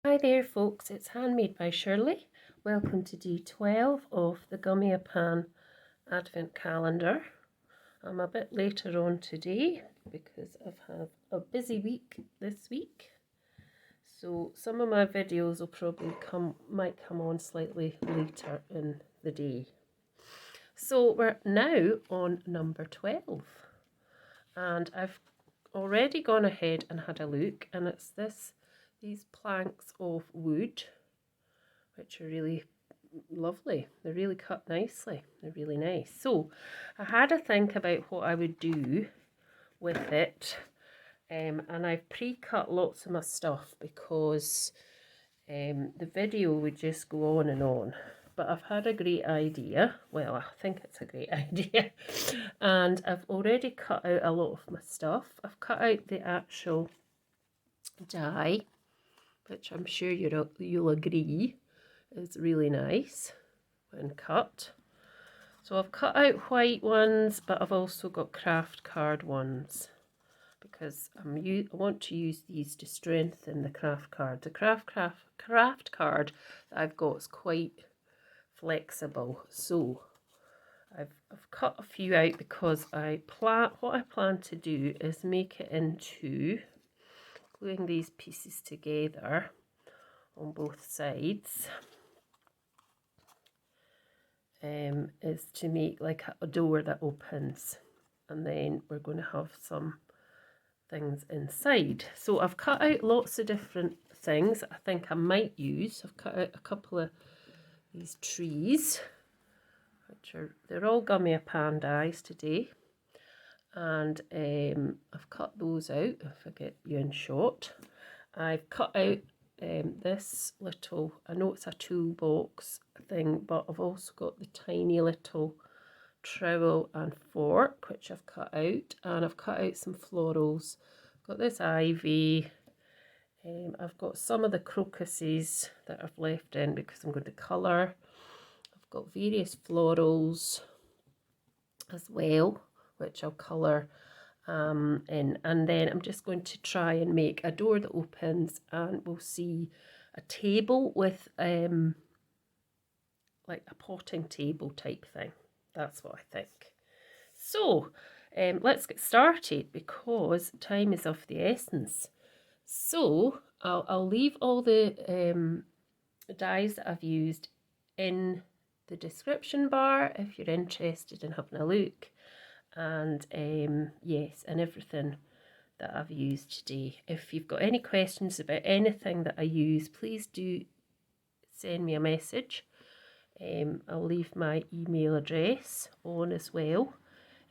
Hi there folks, it's Handmade by Shirley. Welcome to day 12 of the Gummiapan Advent Calendar. I'm a bit later on today because I've had a busy week this week. So some of my videos will probably might come on slightly later in the day. So we're now on number 12. And I've already gone ahead and had a look, and it's these planks of wood, which are really lovely. They're really cut nicely. They're really nice. So I had a think about what I would do with it, and I've pre-cut lots of my stuff because the video would just go on and on. But I've had a great idea. Well, I think it's a great idea. And I've already cut out a lot of my stuff. I've cut out the actual die, which I'm sure you'll agree is really nice when cut. So I've cut out white ones, but I've also got Kraft Card ones because I want to use these to strengthen the Kraft Card. The Kraft Card that I've got is quite flexible, so I've cut a few out because what I plan to do is make it into gluing these pieces together on both sides. Is to make like a door that opens, and then we're going to have some things inside. So I've cut out lots of different things I think I might use. I've cut out a couple of these trees, they're all Gummiapan dies today, and I've cut those out if I get you in shot. I've cut out this little, I know it's a toolbox thing, but I've also got the tiny little trowel and fork which I've cut out, and I've cut out some florals. I've got this ivy, I've got some of the crocuses that I've left in because I'm going to colour. I've got various florals as well which I'll colour in, and then I'm just going to try and make a door that opens, and we'll see a table with like a potting table type thing. That's what I think. So let's get started because time is of the essence. So I'll leave all the dies that I've used in the description bar if you're interested in having a look. And yes, and everything that I've used today. If you've got any questions about anything that I use, please do send me a message. I'll leave my email address on as well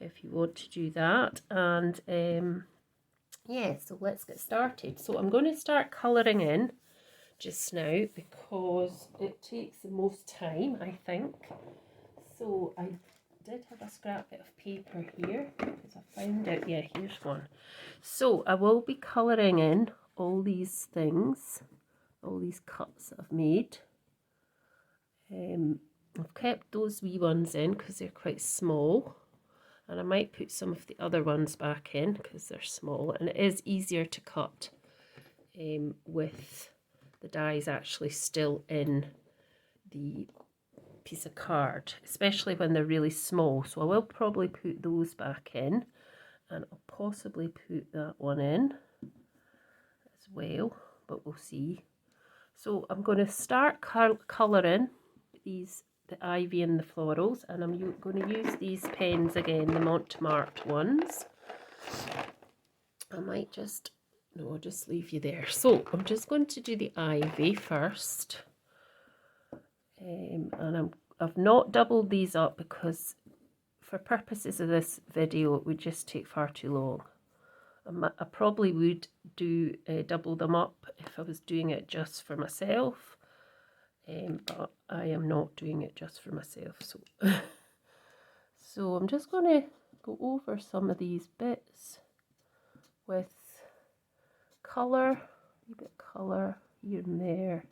if you want to do that. And yeah, so let's get started. So I'm going to start colouring in just now because it takes the most time, I think. So I did have a scrap bit of paper here because I found it. Yeah, here's one. So I will be colouring in all these things, all these cuts that I've made. I've kept those wee ones in because they're quite small, and I might put some of the other ones back in because they're small, and it is easier to cut with the dies actually still in the piece of card, especially when they're really small. So I will probably put those back in, and I'll possibly put that one in as well, but we'll see. So I'm going to start colouring the ivy and the florals, and I'm going to use these pens again, the Marte ones. I might just, no, I'll just leave you there. So I'm just going to do the ivy first, and I've not doubled these up because for purposes of this video it would just take far too long. I probably would do double them up if I was doing it just for myself, but I am not doing it just for myself. So I'm just going to go over some of these bits with colour, a wee bit of colour here and there.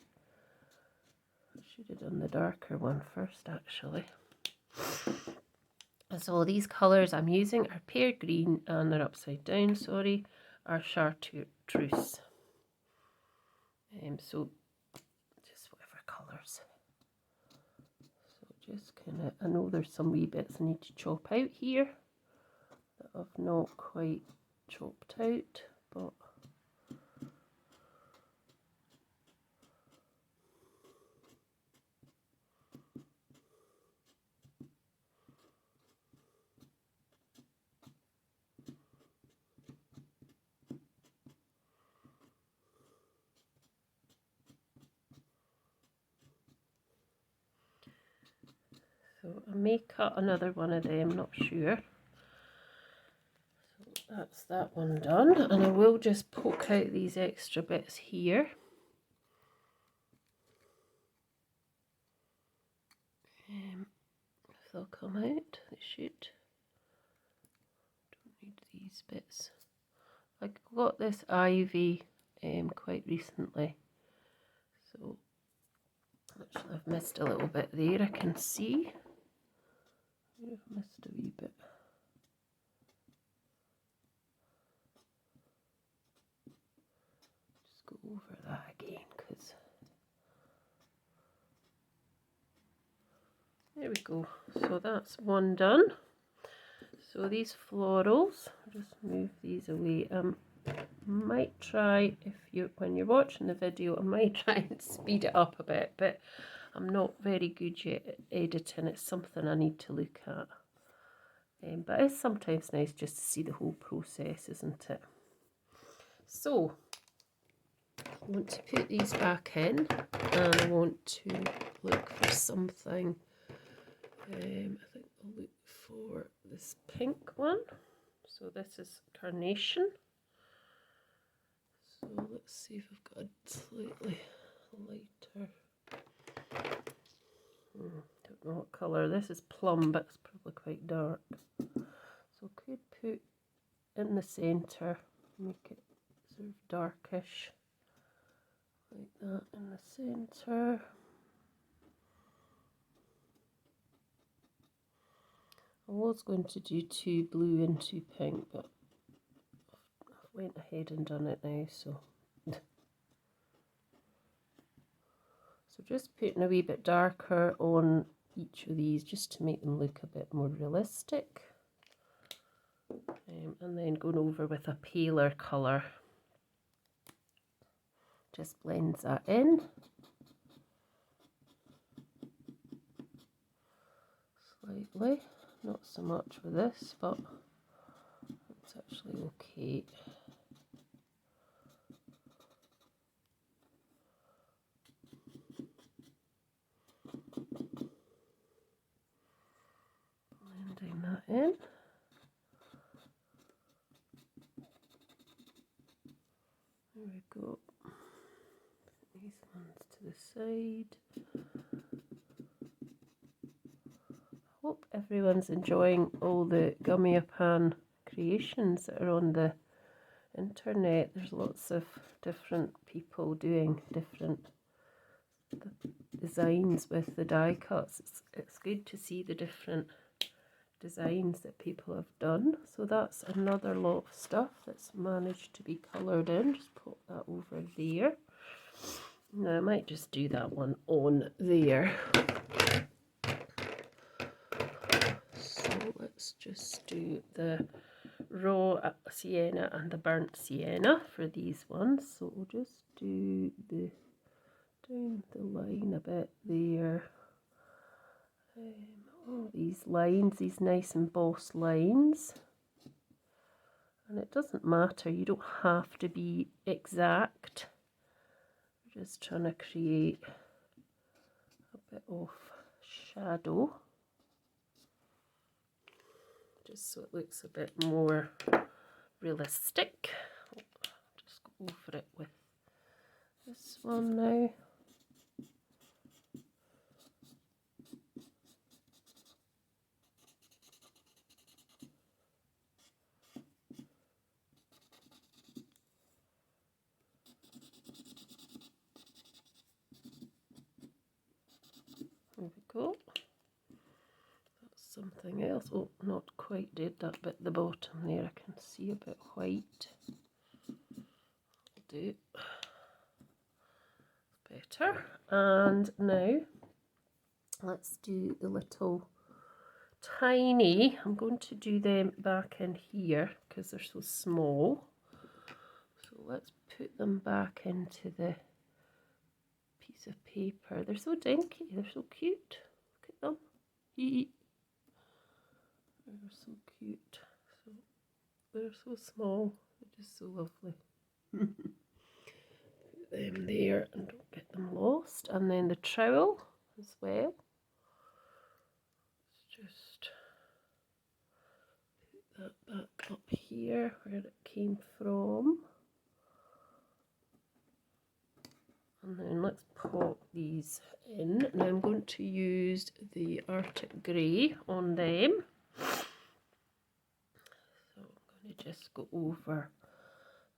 I should have done the darker one first actually. So these colours I'm using are pear green, and they're upside down, sorry, are chartreuse. So colours. So just kind of, I know there's some wee bits I need to chop out here that I've not quite chopped out, but so I may cut another one of them, not sure. So that's that one done, and I will just poke out these extra bits here. If they'll come out, they should. Don't need these bits. I got this ivy quite recently, so actually I've missed a little bit there, I can see. I've missed a wee bit. Just go over that again, because there we go. So that's one done. So these florals, I'll just move these away. Might try, when you're watching the video, I might try and speed it up a bit, but I'm not very good yet at editing. It's something I need to look at. But it's sometimes nice just to see the whole process, isn't it? So I want to put these back in, and I want to look for something. I think I'll look for this pink one. So this is carnation. So let's see if I've got a slightly lighter. Don't know what colour. This is plum, but it's probably quite dark. So could put in the centre, make it sort of darkish, like that in the centre. I was going to do 2 blue and 2 pink, but I've went ahead and done it now, so. So just putting a wee bit darker on each of these just to make them look a bit more realistic. And then going over with a paler colour. Just blends that in. Slightly. Not so much with this, but it's actually okay. Blending that in. There we go. Put these ones to the side. Hope everyone's enjoying all the Gummiapan creations that are on the internet. There's lots of different people doing different designs with the die cuts. It's good to see the different designs that people have done. So that's another lot of stuff that's managed to be coloured in. Just put that over there. Now I might just do that one on there. So let's just do the raw sienna and the burnt sienna for these ones. So we'll just do down the line a bit there. All these lines, these nice embossed lines. And it doesn't matter, you don't have to be exact. We're just trying to create a bit of shadow, just so it looks a bit more realistic. I'll just go over it with this one now. There we go. That's something else. Oh, not quite did that bit at the bottom there. I can see a bit white. I'll do. It's better. And now let's do the little tiny, I'm going to do them back in here because they're so small. So let's put them back into the piece of paper. They're so dinky, they're so cute. Look at them. They're so cute. So they're so small, they're just so lovely. Put them there and don't get them lost. And then the trowel as well. Let's just put that back up here where it came from. And then let's pop these in. Now I'm going to use the Arctic Grey on them. So I'm going to just go over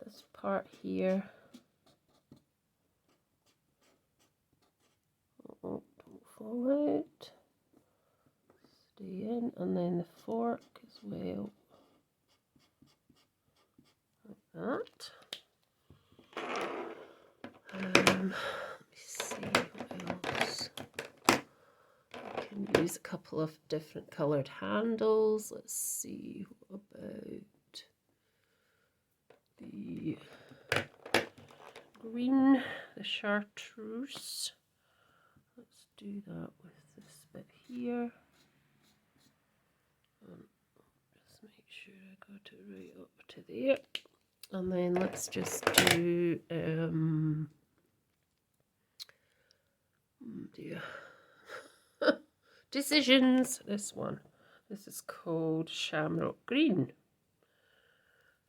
this part here. Oh, don't fall out. Stay in. And then the fork as well. Like that. Let me see what else. I can use a couple of different coloured handles. Let's see, what about the green, the chartreuse. Let's do that with this bit here. Just make sure I got it right up to there. And then let's just do dear. Decisions. This one. This is called Shamrock Green.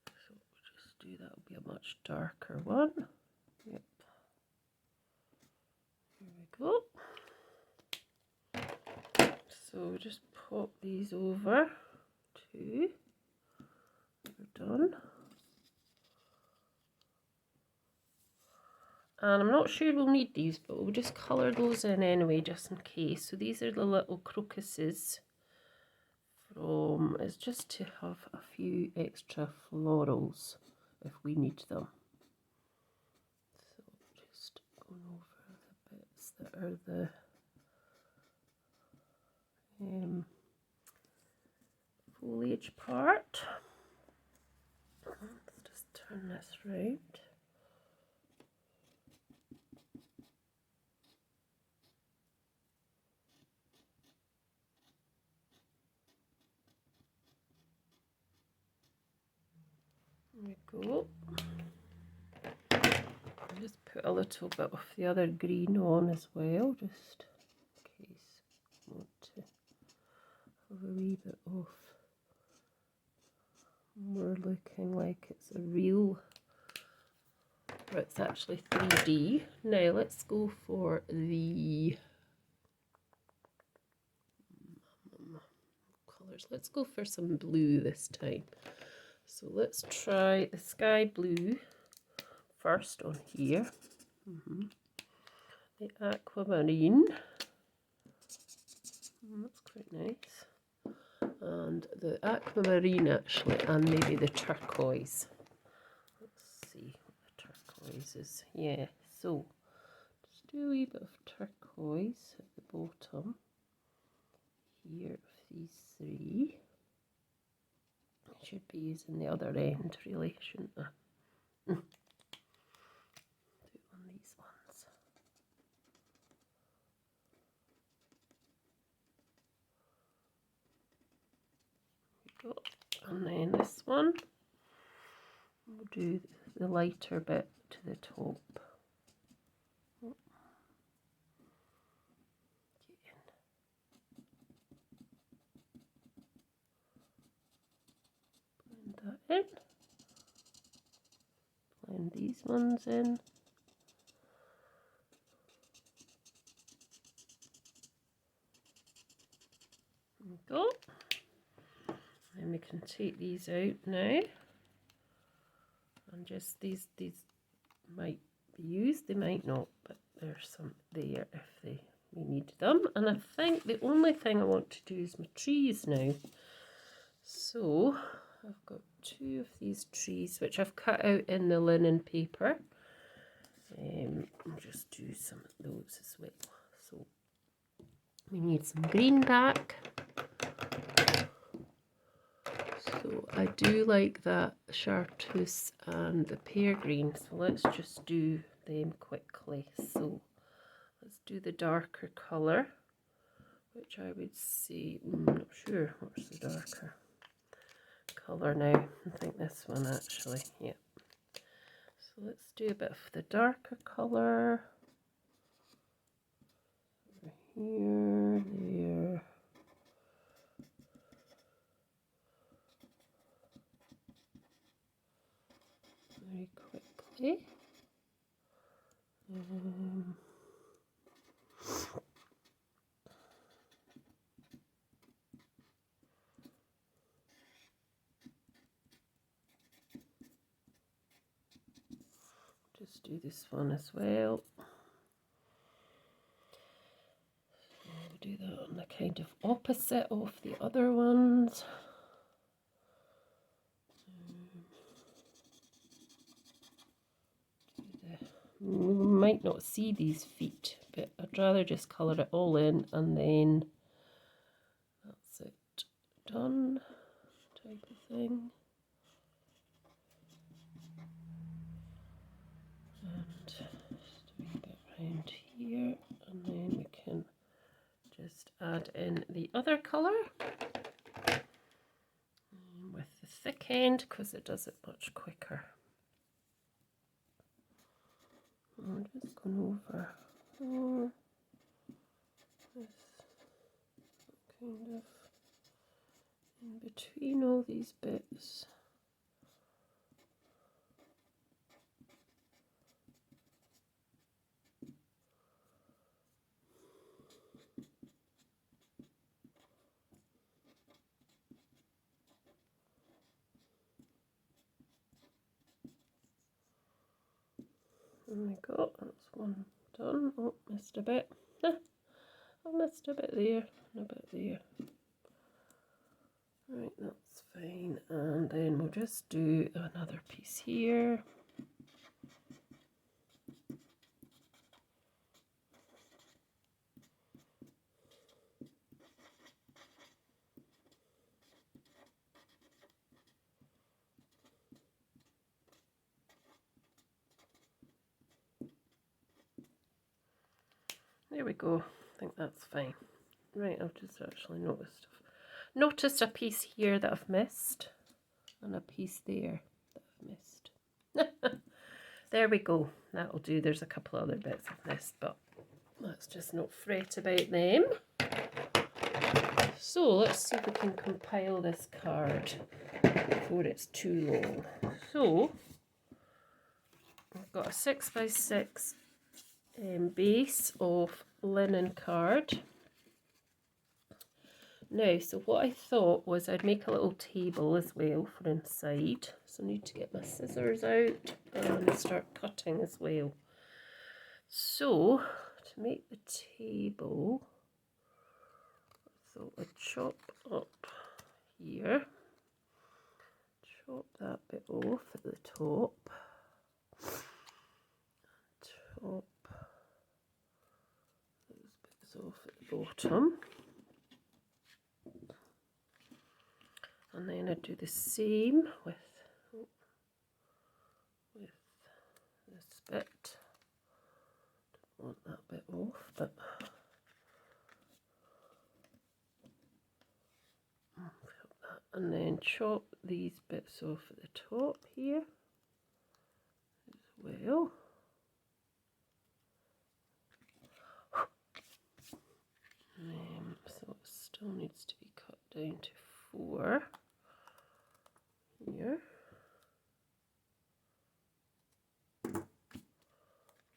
So we'll just do that. Will be a much darker one. Yep. Here we go. So just pop these over to. We're done. And I'm not sure we'll need these, but we'll just colour those in anyway, just in case. So these are the little crocuses from, it's just to have a few extra florals if we need them. So just going over the bits that are the foliage part. Let's just turn this round. There we go. I'll just put a little bit of the other green on as well, just in case I want to have a wee bit of more looking like it's a real, or it's actually 3D. Now let's go for the colours. Let's go for some blue this time. So let's try the sky blue first on here. The aquamarine. That's quite nice. And the aquamarine actually, and maybe the turquoise. Let's see what the turquoise is. Yeah, so just do a wee bit of turquoise at the bottom here of these three. I should be using the other end really, shouldn't I? Do it on these ones. There we go. And then this one, we'll do the lighter bit to the top. Blend that in. Blend these ones in. There we go. Then we can take these out now. And just these might be used, they might not, but there's some there if we need them. And I think the only thing I want to do is my trees now. So I've got two of these trees which I've cut out in the linen paper. I'll just do some of those as well. So we need some green back. So I do like that chartreuse and the pear green, so let's just do them quickly. So let's do the darker colour, which I would say, I'm not sure what's the darker colour now. I think this one actually, yeah. So let's do a bit of the darker colour. Here, there. Very quickly. Just do this one as well. We'll do that on the kind of opposite of the other ones. We might not see these feet, but I'd rather just colour it all in and then that's it done type of thing. And just a wee bit around here, and then we can just add in the other colour with the thick end because it does it much quicker. I'm just going over this kind of in between all these bits. There we go, that's one done. Oh, missed a bit. I missed a bit there and a bit there. Right, that's fine. And then we'll just do another piece here. There we go. I think that's fine. Right, I've just actually noticed a piece here that I've missed and a piece there that I've missed. There we go. That'll do. There's a couple other bits I've missed, but let's just not fret about them. So let's see if we can compile this card before it's too long. So I've got a 6x6 base of linen card. Now, so what I thought was I'd make a little table as well for inside. So I need to get my scissors out and start cutting as well. So to make the table, I thought I'd chop up here, chop that bit off at the top, chop those bits off at the bottom. And then I do the same with this bit. Don't want that bit off, but and then chop these bits off at the top here as well. So it still needs to be cut down to 4 here.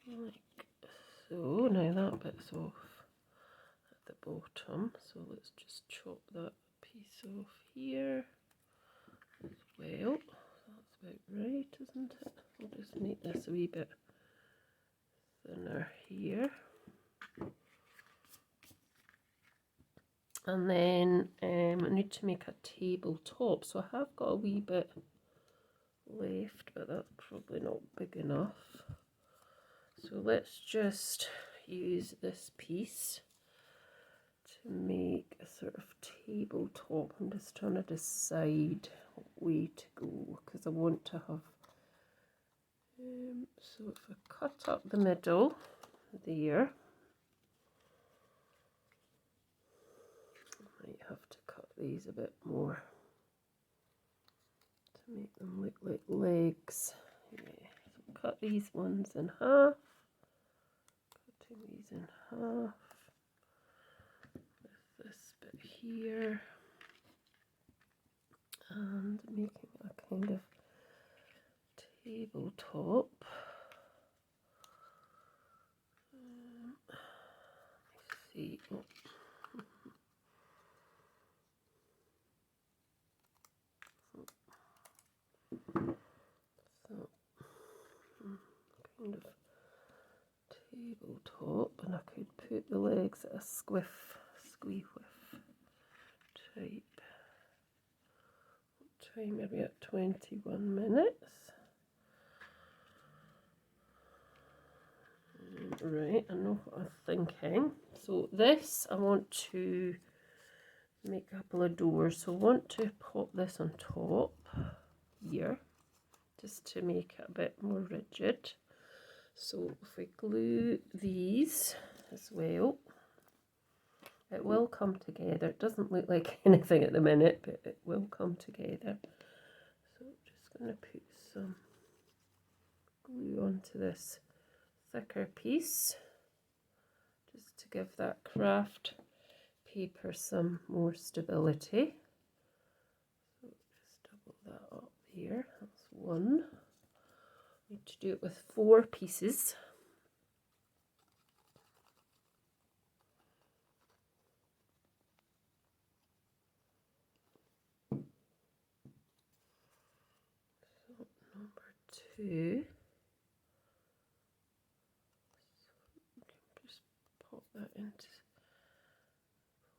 Like so. Now that bit's off at the bottom, so let's just chop that piece off here as well. That's about right, isn't it? I'll just make this a wee bit thinner here. And then I need to make a tabletop, so I have got a wee bit left, but that's probably not big enough. So let's just use this piece to make a sort of tabletop. I'm just trying to decide what way to go because I want to have, so if I cut up the middle there, I might have to cut these a bit more to make them look like legs. Yeah, so cut these ones in half, cutting these in half. This bit here and making a kind of tabletop. Let's see. Oh. So, kind of tabletop, and I could put the legs at a squee whiff type. Time maybe at 21 minutes. Right, I know what I'm thinking. So this, I want to make a couple of doors. So I want to pop this on top here, just to make it a bit more rigid. So if we glue these as well, it will come together. It doesn't look like anything at the minute, but it will come together. So just going to put some glue onto this thicker piece, just to give that craft paper some more stability. So just double that up there. That's one. Need to do it with 4 pieces. So number 2. Just pop that into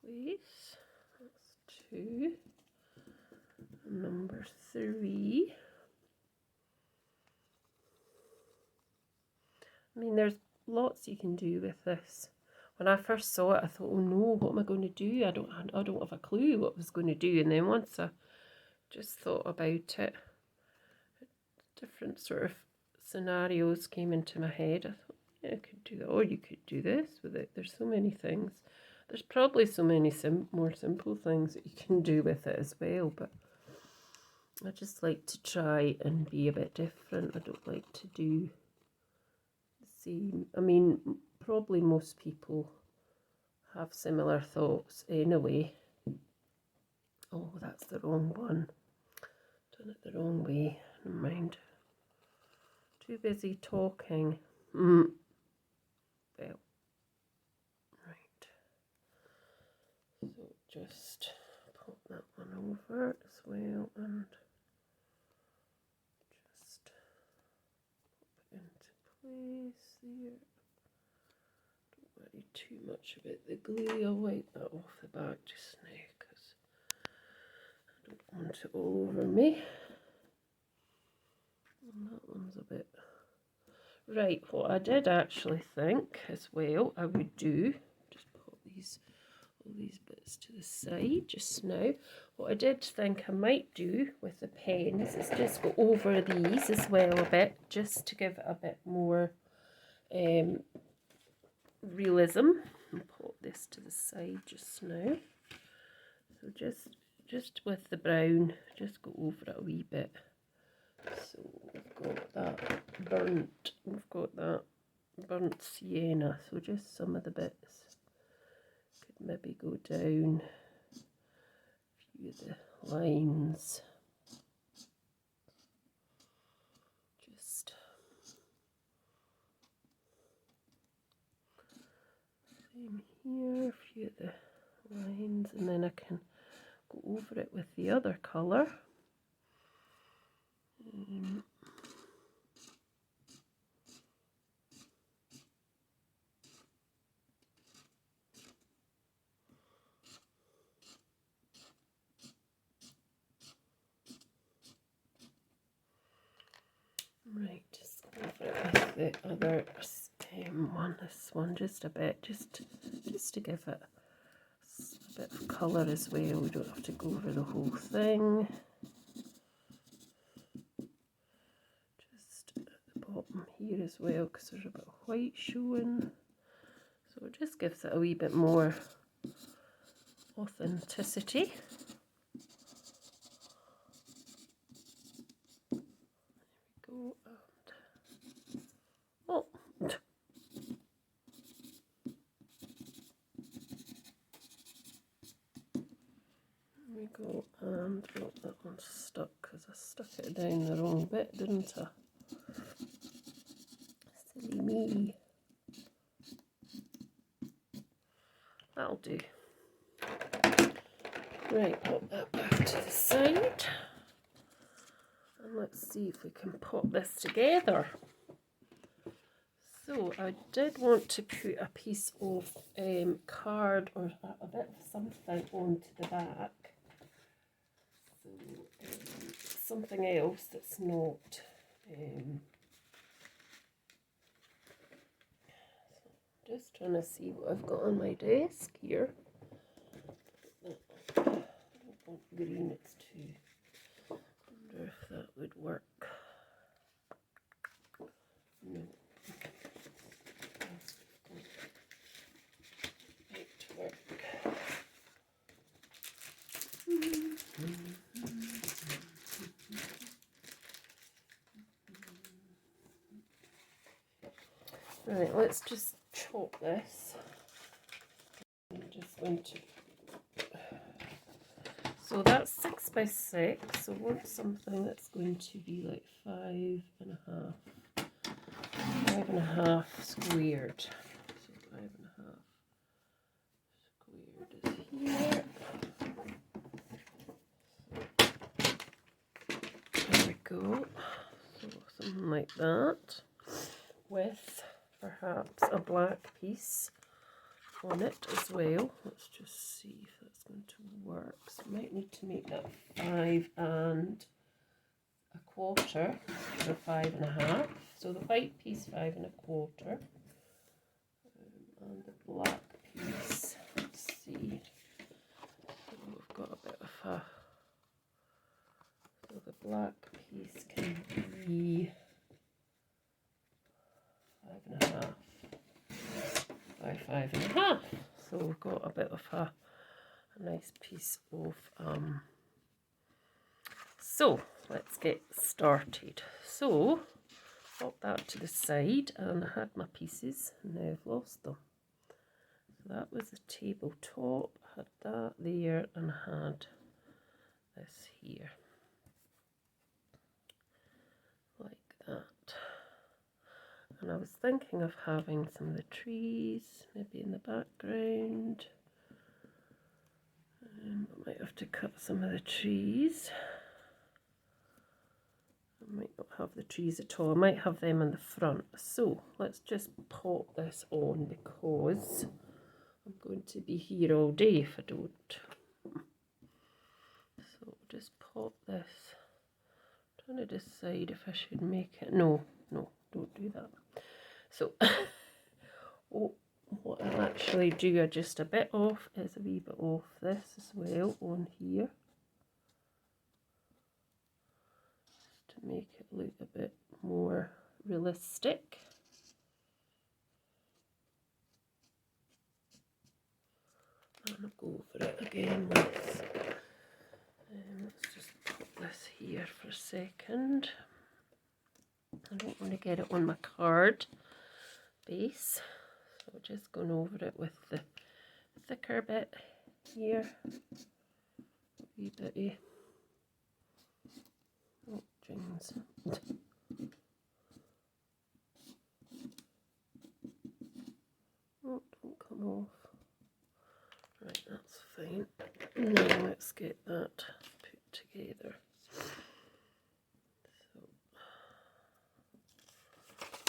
place. That's 2. And number 3. I mean, there's lots you can do with this. When I first saw it, I thought, oh no, what am I going to do? I don't have a clue what I was going to do. And then once I just thought about it, different sort of scenarios came into my head. I thought, yeah, I could do that, or you could do this with it. There's so many things. There's probably so many more simple things that you can do with it as well, but I just like to try and be a bit different. I don't like to do the same. I mean, probably most people have similar thoughts anyway. Oh, that's the wrong one. Done it the wrong way. Never mind. Too busy talking. Well, right. So just pop that one over as well, and just pop it into place there. Don't worry too much about the glue. I'll wipe that off the back just now because I don't want it all over me. And that one's a bit... Right, what I did actually think as well I would do, just put all these bits to the side just now. What I did think I might do with the pens is just go over these as well a bit, just to give it a bit more realism. And put this to the side just now. So just with the brown, just go over it a wee bit. So we've got that burnt sienna, so just some of the bits could maybe go down a few of the lines. Just same here, a few of the lines, and then I can go over it with the other colour. Right, just go over it with the other on this one just a bit, just to give it a bit of colour as well. We don't have to go over the whole thing. Just at the bottom here as well, because there's a bit of white showing. So it just gives it a wee bit more authenticity. There we go. Oh. There we go, and oh, that one's stuck because I stuck it down the wrong bit, didn't I? Silly me. That'll do. Right, pop that back to the side. And let's see if we can pop this together. So I did want to put a piece of card or a bit of something onto the back. So something else that's not just trying to see what I've got on my desk here. I don't want green, it's too. I wonder if that would work. No. Right, let's just chop this. I'm just going to. So that's 6 by 6. So I want something that's going to be like 5.5. 5.5 squared. So 5.5 squared is here. There we go. So something like that, with perhaps a black piece on it as well. Let's just see if that's going to work. So I might need to make that 5.25 or 5.5. So the white piece 5.25, and the black piece. Let's see. So we've got a bit of a. So the black piece can be 5.5 by 5.5. So we've got a bit of a nice piece of so let's get started. So pop that to the side, and I had my pieces and now I've lost them. So that was the tabletop, I had that there and I had this here. Like that. And I was thinking of having some of the trees maybe in the background. I might have to cut some of the trees. I might not have the trees at all. I might have them in the front. So let's just pop this on, because I'm going to be here all day if I don't. So just pop this. I'm trying to decide if I should make it. No, don't do that. So what I'll actually do just a bit off is a wee bit off this as well on here, just to make it look a bit more realistic. And I'll go over it again with, let's just put this here for a second. I don't want to get it on my card base, so just going over it with the thicker bit here. A wee bitty. Oh, jings. Oh, don't come off. Right, that's fine. Now let's get that put together. So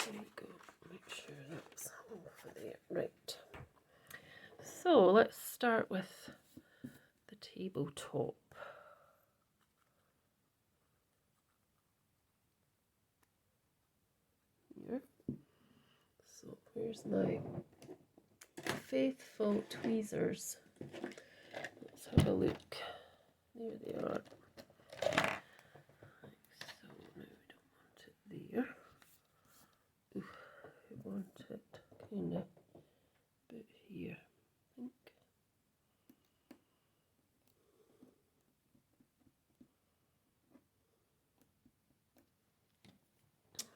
there we go. Make sure that's over there. Right. So let's start with the tabletop. Here. So Where's my faithful tweezers? Let's have a look. There they are. So now we don't want it there. Ooh, we want it kind of about here, I think.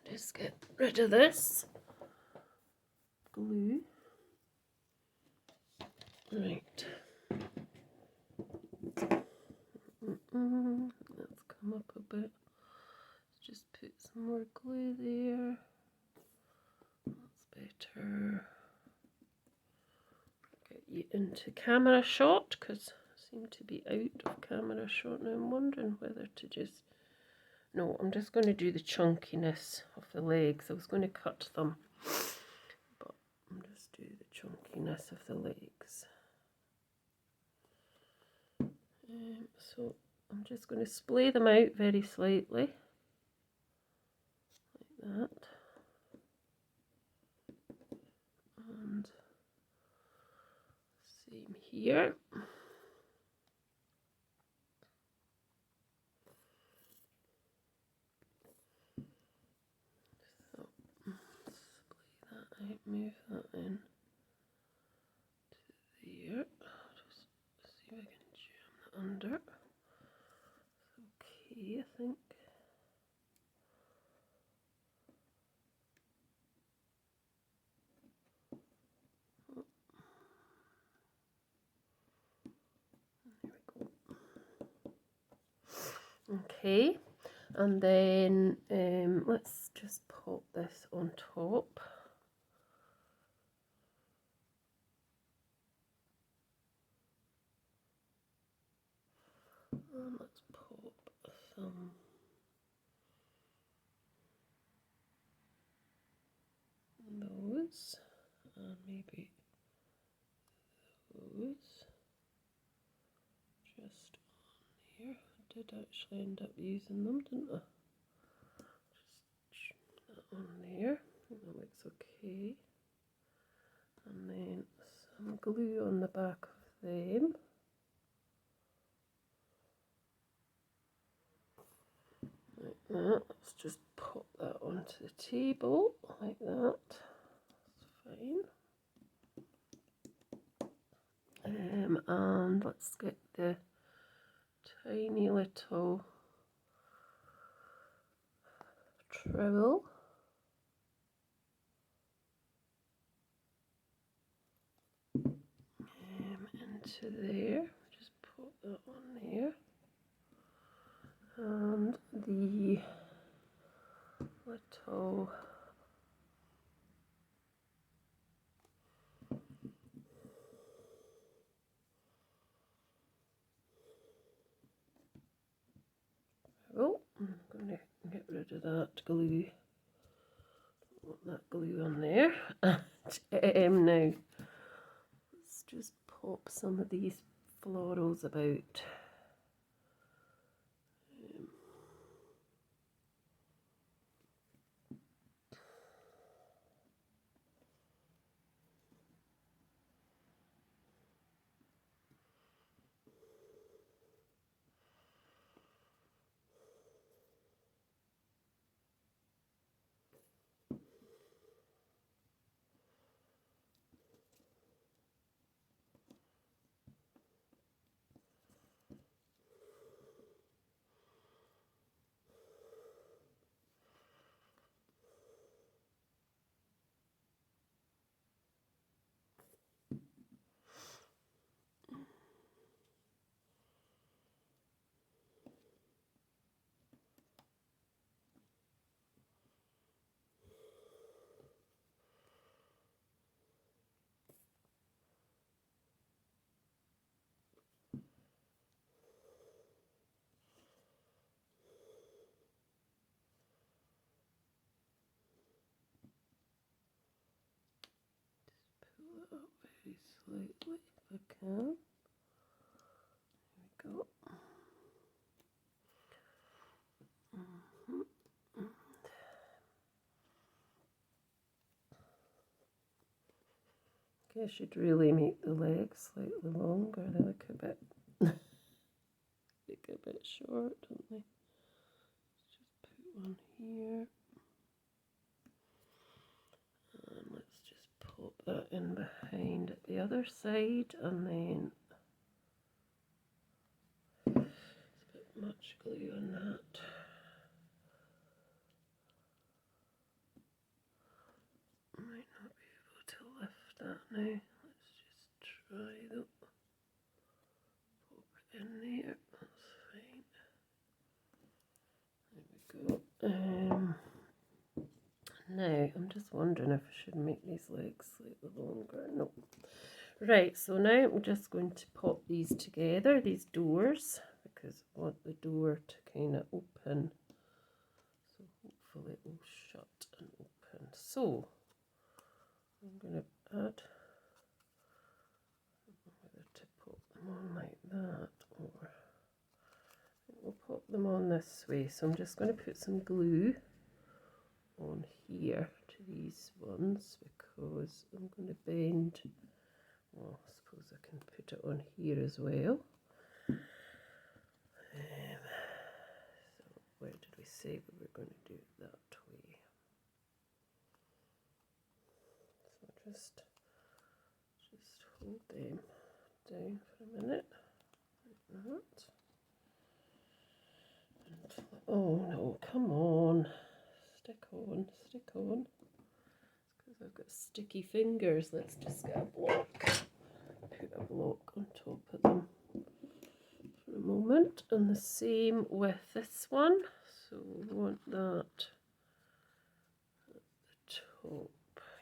Just get rid of this glue. Right. Let's come up a bit. Let's just put some more glue there. That's better. Get you into camera shot because I seem to be out of camera shot now. I'm wondering whether to just... No, I'm just going to do the chunkiness of the legs. I was going to cut them, but I'll just do the chunkiness of the legs. So I'm just going to splay them out very slightly, like that. And same here. So splay that out, move that in to there. Just see if I can jam that under. Okay, I think. Okay, and then let's just pop this on top. And let's pop some those, and maybe those just on here. I did actually end up using them, didn't I? Just that on there. I think that looks okay. And then some glue on the back of them. Like that. Let's just pop that onto the table like that. That's fine. And let's get the tiny little trowel. Into there. Just put that on there. And the little I'm going to get rid of that glue. Don't want that glue on there. And now let's just pop some of these florals about. Pull it up very slightly if I can. There we go. I should really make the legs slightly longer. They look a bit short, don't they? Let's just put one here. And let's just pop that in behind at the other side, and then it's a bit much glue on that. Might not be able to lift that now. Let's just try that. Pop it in there. That's fine. There we go. Now I'm just wondering if I should make these legs slightly longer. No. Right, so now I'm just going to pop these together, these doors, because I want the door to kind of open. So hopefully it will shut and open. So I'm going to add, I don't know whether to pop them on like that, or we'll pop them on this way. So I'm just going to put some glue on here to these ones, because I'm going to bend, well, I suppose I can put it on here as well. So where did we say we were going to do it that way? So just hold them down for a minute, like that. And, oh no, come on. Stick on. It's because I've got sticky fingers. Let's just get a block. Put a block on top of them for a moment. And the same with this one. So we want that at the top.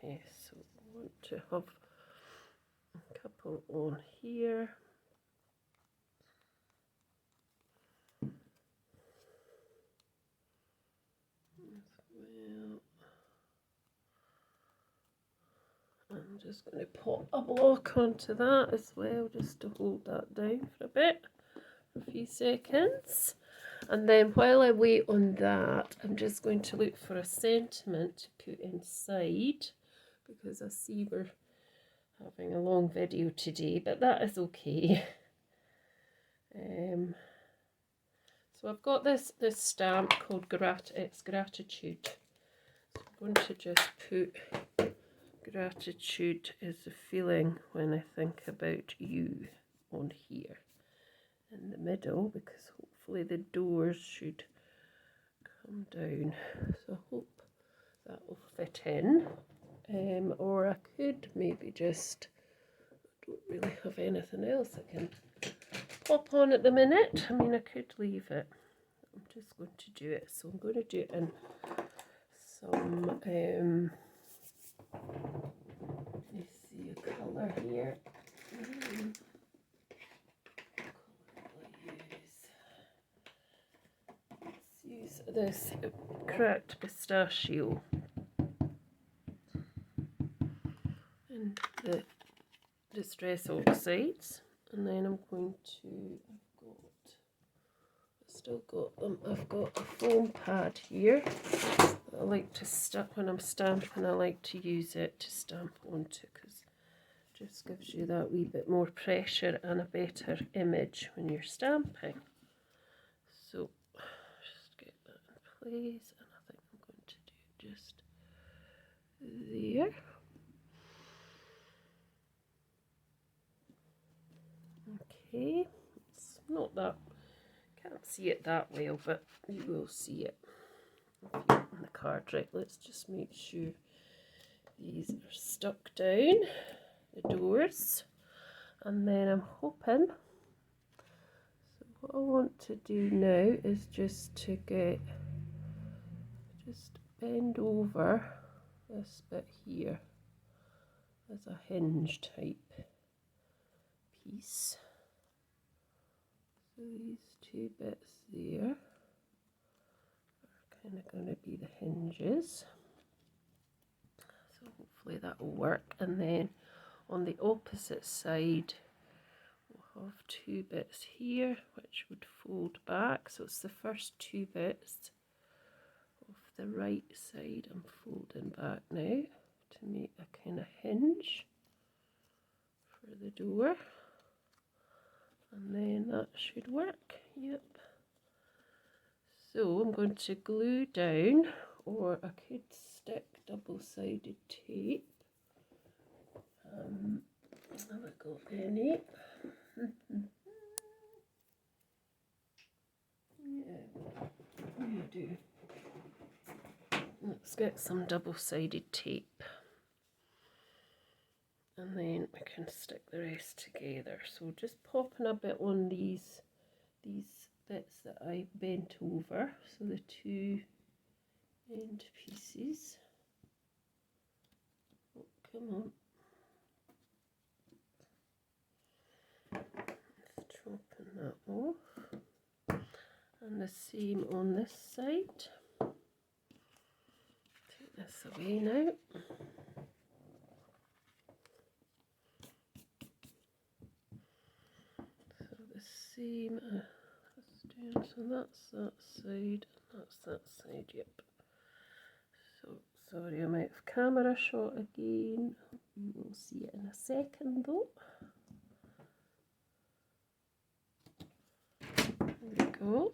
Yes, so we want to have a couple on here. I'm just going to pop a block onto that as well, just to hold that down for a bit, for a few seconds. And then while I wait on that, I'm just going to look for a sentiment to put inside, because I see we're having a long video today, but that is okay. So I've got this stamp called it's Gratitude. So I'm going to just put gratitude is the feeling when I think about you on here in the middle, because hopefully the doors should come down. So I hope that will fit in. Or I could maybe just, I don't really have anything else I can pop on at the minute. I mean, I could leave it. I'm just going to do it. So I'm going to do it in some you see a colour here. Let's use this cracked pistachio and the distress oxides, and then I'm going to, I've got a foam pad here. I like to stamp when I'm stamping. I like to use it to stamp onto, because it just gives you that wee bit more pressure and a better image when you're stamping. So just get that in place, and I think I'm going to do it just there. Okay, it's not that, can't see it that well, but you will see it on the card. Right, let's just make sure these are stuck down, the doors, and then I'm hoping, so what I want to do now is just to bend over this bit here as a hinge type piece. So these two bits there are kind of going to be the hinges. So hopefully that will work. And then on the opposite side, we'll have two bits here which would fold back. So it's the first two bits of the right side I'm folding back now to make a kind of hinge. for the door. And then that should work. Yep. So I'm going to glue down, or I could stick double-sided tape. Have I got any? Yeah, you do. Let's get some double-sided tape. And then we can stick the rest together. So just popping a bit on these bits that I bent over. So the two end pieces. Oh, come on. Chopping that off, and the same on this side. Take this away now. So the same so that's that side, and that's that side, yep. So, sorry, I'm out of camera shot again. You will see it in a second though. There we go.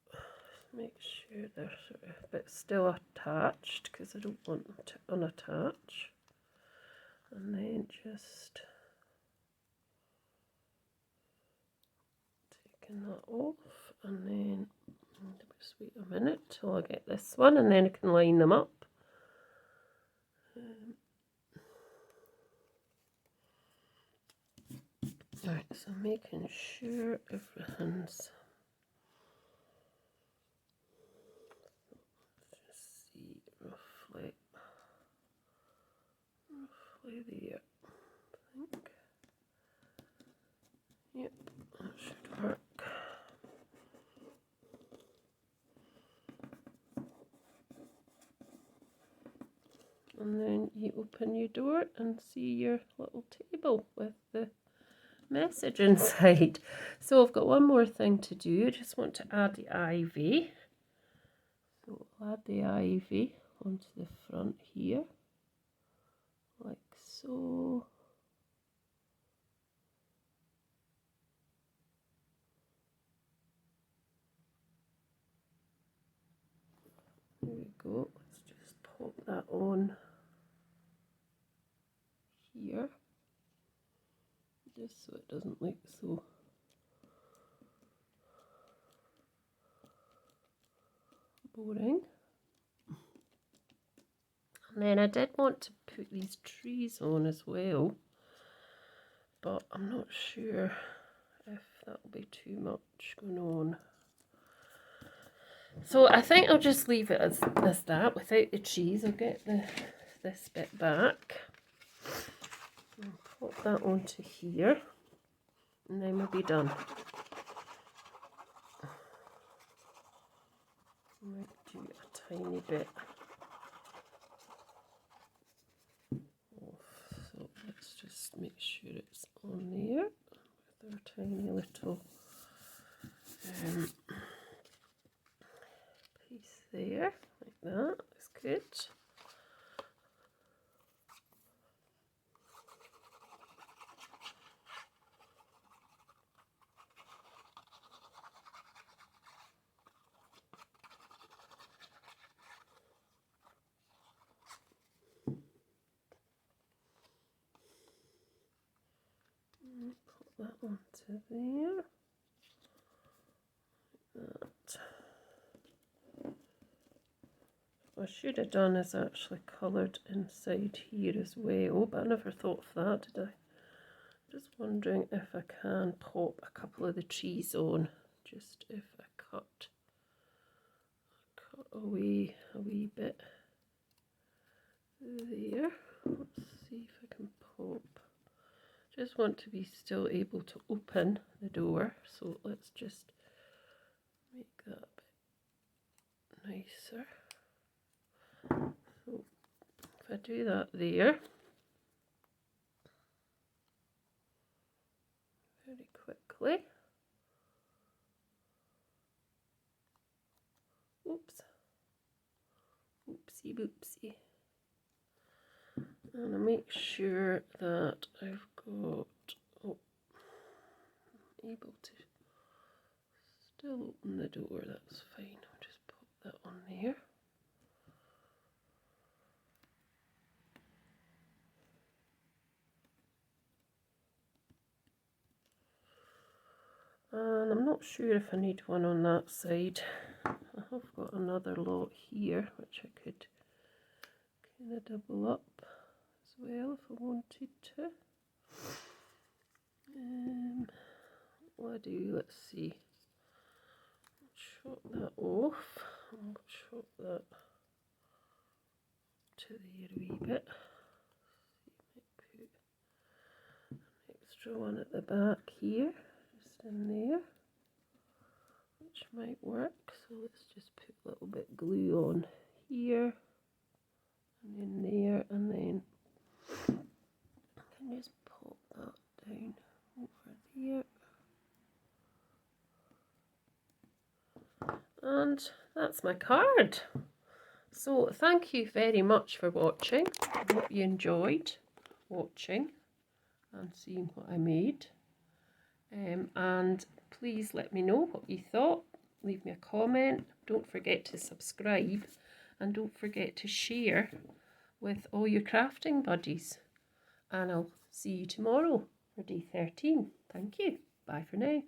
So make sure they're sort of but still attached, because I don't want them to unattach. And then just taking that off, and then just wait a minute till I get this one, and then I can line them up. Right, so making sure everything's just see roughly there, I think. Yep, that should work. And then you open your door and see your little table with the message inside. So I've got one more thing to do. I just want to add the ivy. So I'll add the ivy onto the front here, like so. There we go. Let's just pop that on here, just so it doesn't look so boring. And then I did want to put these trees on as well, but I'm not sure if that'll be too much going on. So I think I'll just leave it as that without the trees. I'll get this bit back and pop that onto here, and then we'll be done. I might do a tiny bit off, so let's just make sure it's on there with our tiny little piece there, like that. That's good. Put that onto there. That. What I should have done is actually coloured inside here as well, but I never thought of that, did I? Just wondering if I can pop a couple of the trees on, just if I cut away a wee bit there. Let's see if I can pop. Just want to be still able to open the door, so let's just make that a bit nicer. So if I do that there very quickly. Oops. Oopsie boopsie. And I make sure that I've got, oh, able to still open the door, that's fine. I'll just pop that on there. And I'm not sure if I need one on that side. I have got another lot here which I could kind of double up as well if I wanted to. What do I do? Let's see. Chop that off. I'll chop that to there a wee bit. Put an extra one at the back here, just in there, which might work. So let's just put a little bit glue on here and in there, and then I can just pop that down over there. And that's my card. So thank you very much for watching. I hope you enjoyed watching and seeing what I made. And please let me know what you thought. Leave me a comment. Don't forget to subscribe, and don't forget to share with all your crafting buddies. And I'll see you tomorrow for day 13. Thank you. Bye for now.